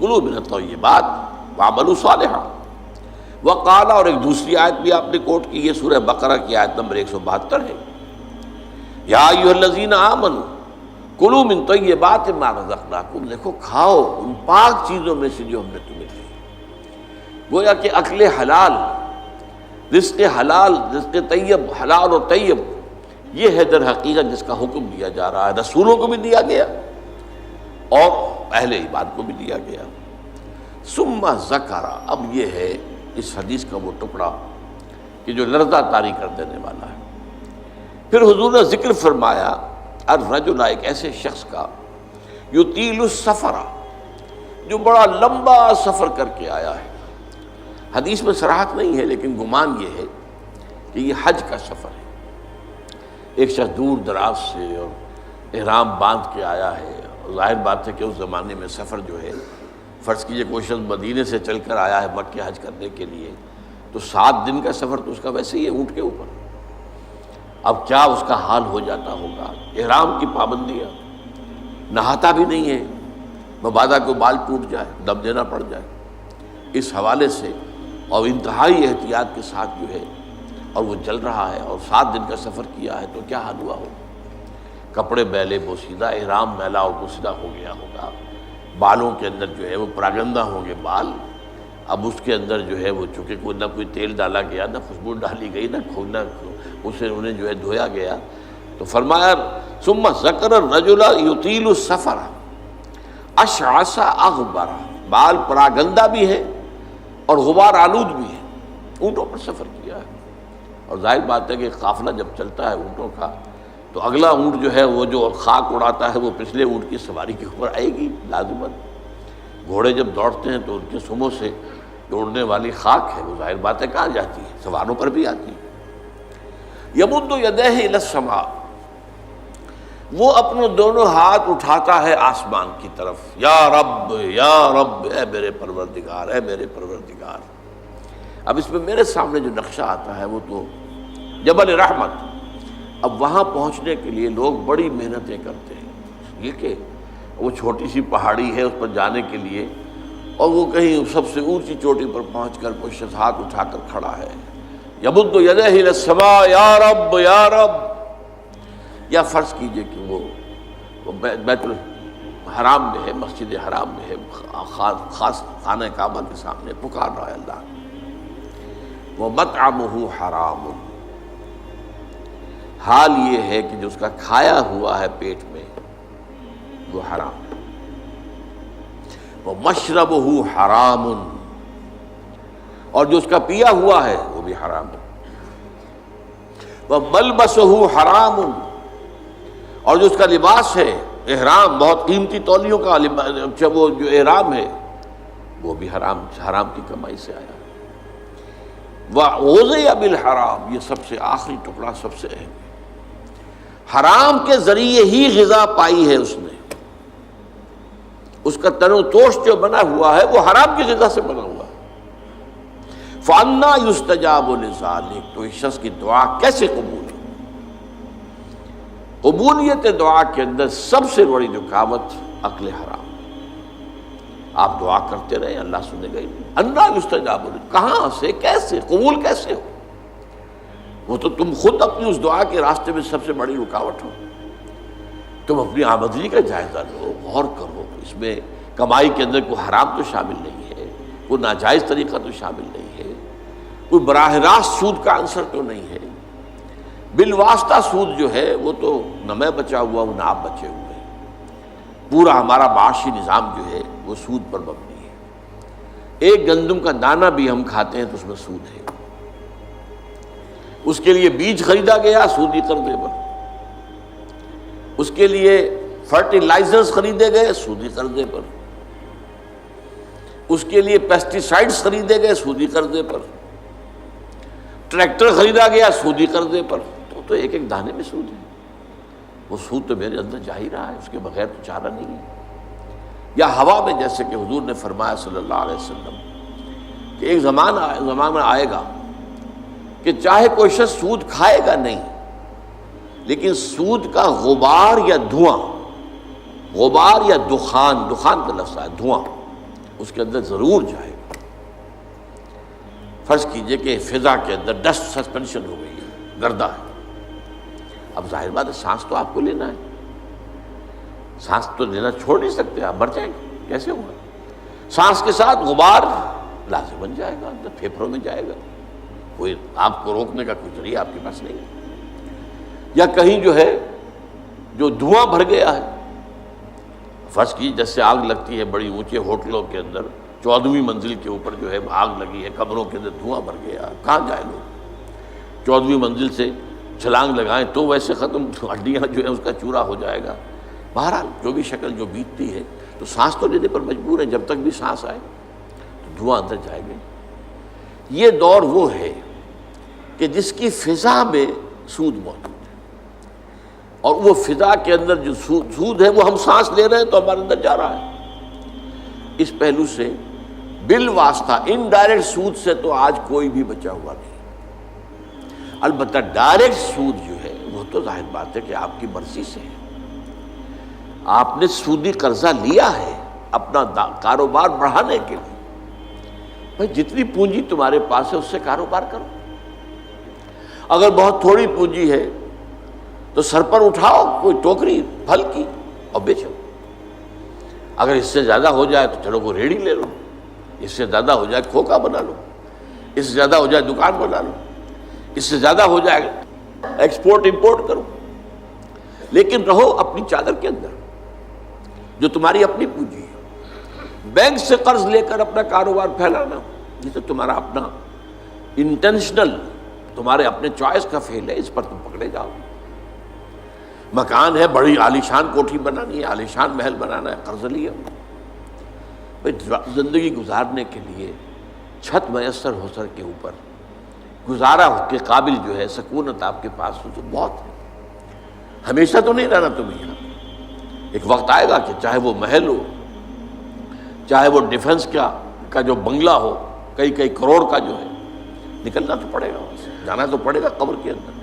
کلوا من الطیبات واعملوا صالحا۔ وقال، اور ایک دوسری آیت بھی آپ نے کوٹ کی، یہ سورہ بقرہ کی آیت نمبر 172 ہے، یا ایھا الذین آمنوا کلوا من طیبات ما رزقناکم، دیکھو کھاؤ ان پاک چیزوں میں سے جو ہم نے تمہیں دی۔ گویا کہ اکل حلال، رزق حلال، رزق طیب، حلال اور طیب، یہ ہے در حقیقت جس کا حکم دیا جا رہا ہے، رسولوں کو بھی دیا گیا اور اہل ایمان کو بھی دیا گیا۔ ثم ذکر، اب یہ ہے اس حدیث کا وہ ٹکڑا کہ جو لرزہ طاری کر دینے والا ہے۔ پھر حضور نے ذکر فرمایا الرجل، ایک ایسے شخص کا، یطیل السفر، جو بڑا لمبا سفر کر کے آیا ہے۔ حدیث میں صراحت نہیں ہے لیکن گمان یہ ہے کہ یہ حج کا سفر ہے۔ ایک شخص دور دراز سے اور احرام باندھ کے آیا ہے، ظاہر بات ہے کہ اس زمانے میں سفر جو ہے، فرض کیجئے کوئی شخص مدینے سے چل کر آیا ہے مکہ حج کرنے کے لیے، تو 7 دن کا سفر تو اس کا ویسے ہی ہے اونٹ کے اوپر۔ اب کیا اس کا حال ہو جاتا ہوگا، احرام کی پابندیاں، نہاتا بھی نہیں ہے، مبادا کو بال ٹوٹ جائے، دم دینا پڑ جائے، اس حوالے سے اور انتہائی احتیاط کے ساتھ جو ہے، اور وہ چل رہا ہے اور 7 دن کا سفر کیا ہے، تو کیا حال ہوا ہوگا؟ کپڑے میلے بوسیدہ، احرام میلا اور بوسیدہ ہو گیا ہوگا، بالوں کے اندر جو ہے وہ پراگندہ ہوں گے بال، اب اس کے اندر جو ہے وہ چونکہ کوئی نہ کوئی تیل ڈالا گیا، نہ خوشبو ڈالی گئی، نہ اسے انہیں جو ہے دھویا گیا، تو فرمایا ثم ذکر الرجل یطیل السفر اشعث اغبر، بال پراگندہ بھی ہے اور غبار آلود بھی ہے، اونٹوں پر سفر کیا ہے۔ اور ظاہر بات ہے کہ قافلہ جب چلتا ہے اونٹوں کا تو اگلا اونٹ جو ہے وہ جو خاک اڑاتا ہے وہ پچھلے اونٹ کی سواری کے اوپر آئے گی لازمت۔ گھوڑے جب دوڑتے ہیں تو ان کے سموں سے دوڑنے والی خاک ہے وہ ظاہر بات ہے کہاں جاتی ہے، سواروں پر بھی آتی ہے۔ یمد یدیہ الی السماء، وہ اپنے دونوں ہاتھ اٹھاتا ہے آسمان کی طرف، یا رب یا رب، اے میرے پروردگار، اے میرے پروردگار۔ اب اس میں میرے سامنے جو نقشہ آتا ہے وہ تو جبل رحمت، اب وہاں پہنچنے کے لیے لوگ بڑی محنتیں کرتے ہیں، یہ کہ وہ چھوٹی سی پہاڑی ہے اس پر جانے کے لیے، اور وہ کہیں سب سے اونچی چوٹی پر پہنچ کر کوئی شخص ہاتھ اٹھا کر کھڑا ہے، یمد یدیہ الی السماء یا رب یا رب، یا فرض کیجئے کہ وہ بیت الحرام میں ہے، مسجد حرام میں ہے، خاص خانہ کعبہ کے سامنے پکار رہا ہے اللہ، وَمَطْعَمُهُ حَرَامٌ، حال یہ ہے کہ جو اس کا کھایا ہوا ہے پیٹ میں وہ حرام ہے، وَمَشْرَبُهُ حَرَامٌ، اور جو اس کا پیا ہوا ہے وہ بھی حرام ہے، وَمَلْبَسُهُ حَرَامٌ، اور جو اس کا لباس ہے احرام، بہت قیمتی تولیوں کا وہ جو احرام ہے وہ بھی حرام کی کمائی سے آیا۔ وَغُذِیَ بِالْحَرَامِ، یہ سب سے آخری ٹکڑا سب سے اہم ہے، حرام کے ذریعے ہی غذا پائی ہے اس نے، اس کا تن و توش جو بنا ہوا ہے وہ حرام کی غذا سے بنا ہوا ہے۔ فَأَنَّىٰ يُسْتَجَابُ لِذَٰلِکَ، تو اس شخص کی دعا کیسے قبول ہے؟ قبولیت دعا کے اندر سب سے بڑی رکاوٹ اکل حرام، آپ دعا کرتے رہے اللہ سنے گا ہی نہیں۔ انا یستجاب، کہاں سے، کیسے قبول کیسے ہو؟ وہ تو تم خود اپنی اس دعا کے راستے میں سب سے بڑی رکاوٹ ہو۔ تم اپنی آمدنی کا جائزہ لو، غور کرو، اس میں کمائی کے اندر کوئی حرام تو شامل نہیں ہے، کوئی ناجائز طریقہ تو شامل نہیں ہے، کوئی براہ راست سود کا عنصر تو نہیں ہے، بالواسطہ سود جو ہے وہ تو نہ میں بچا ہوا ہوں نہ آپ بچے ہوئے ہیں، پورا ہمارا معاشی نظام جو ہے وہ سود پر مبنی ہے۔ ایک گندم کا دانہ بھی ہم کھاتے ہیں تو اس میں سود ہے، اس کے لیے بیج خریدا گیا سودی قرضے پر، اس کے لیے فرٹیلائزرز خریدے گئے سودی قرضے پر، اس کے لیے پیسٹی سائیڈز خریدے گئے سودی قرضے پر، ٹریکٹر خریدا گیا سودی قرضے پر، تو ایک ایک دانے میں سود ہے۔ وہ سود تو میرے اندر جا ہی رہا ہے، اس کے بغیر تو چارہ نہیں ہے۔ یا ہوا میں، جیسے کہ حضور نے فرمایا صلی اللہ علیہ وسلم کہ ایک زمانہ آئے گا کہ چاہے کوئی شخص سود کھائے گا نہیں، لیکن سود کا غبار یا دھواں، غبار یا دخان کا لفظ ہے دھواں، اس کے اندر ضرور جائے گا۔ فرض کیجئے کہ فضا کے اندر ڈسٹ سسپینشن ہو گئی ہے، گردہ ہے، اب ظاہر بات ہے سانس تو آپ کو لینا ہے، سانس تو لینا چھوڑ نہیں سکتے، آپ مر جائیں گے، کیسے ہوگا؟ سانس کے ساتھ غبار لازم بن جائے گا، اندر پھیپھڑوں میں جائے گا، کوئی آپ کو روکنے کا کوئی ذریعہ آپ کے پاس نہیں ہے۔ یا کہیں جو ہے جو دھواں بھر گیا ہے، فرض کی جیسے آگ لگتی ہے بڑی اونچے ہوٹلوں کے اندر، 14ویں منزل کے اوپر جو ہے آگ لگی ہے، کمروں کے اندر دھواں بھر گیا، کہاں جائے لوگ؟ 14ویں منزل سے چھلانگ لگائیں تو ویسے ختم، ہڈیاں جو ہے اس کا چورا ہو جائے گا۔ بہرحال جو بھی شکل جو بیتتی ہے، تو سانس تو لینے پر مجبور ہے، جب تک بھی سانس آئے تو دھواں اندر جائے گا۔ یہ دور وہ ہے کہ جس کی فضا میں سود موجود ہے، اور وہ فضا کے اندر جو سود ہے وہ ہم سانس لے رہے ہیں تو ہمارے اندر جا رہا ہے۔ اس پہلو سے بالواسطہ انڈائریکٹ سود سے تو آج کوئی بھی بچا ہوا نہیں، البتہ ڈائریکٹ سود جو ہے وہ تو ظاہر بات ہے کہ آپ کی مرضی سے ہے، آپ نے سودی قرضہ لیا ہے اپنا کاروبار بڑھانے کے لیے، بھائی جتنی پونجی تمہارے پاس ہے اس سے کاروبار کرو، اگر بہت تھوڑی پونجی ہے تو سر پر اٹھاؤ کوئی ٹوکری پھل کی اور بیچو، اگر اس سے زیادہ ہو جائے تو چلو وہ ریڑھی لے لو، اس سے زیادہ ہو جائے کھوکا بنا لو، اس سے زیادہ ہو جائے دکان بنا لو، اس سے زیادہ ہو جائے ایکسپورٹ امپورٹ کرو، لیکن رہو اپنی چادر کے اندر جو تمہاری اپنی پونجی ہے۔ بینک سے قرض لے کر اپنا کاروبار پھیلانا یہ تو تمہارا اپنا انٹینشنل، تمہارے اپنے چوائس کا فیل ہے، اس پر تم پکڑے جاؤ۔ مکان ہے، بڑی عالیشان کوٹھی بنانی ہے، عالیشان محل بنانا ہے، قرض لیا، زندگی گزارنے کے لیے چھت میسر ہو سر کے اوپر گزارا کے قابل جو ہے سکونت آپ کے پاس ہو تو بہت ہے۔ ہمیشہ تو نہیں رہنا تم یہاں، ایک وقت آئے گا کہ چاہے وہ محل ہو، چاہے وہ ڈیفنس کا جو بنگلہ ہو کئی کروڑ کا جو ہے، نکلنا تو پڑے گا، جانا تو پڑے گا قبر کے اندر۔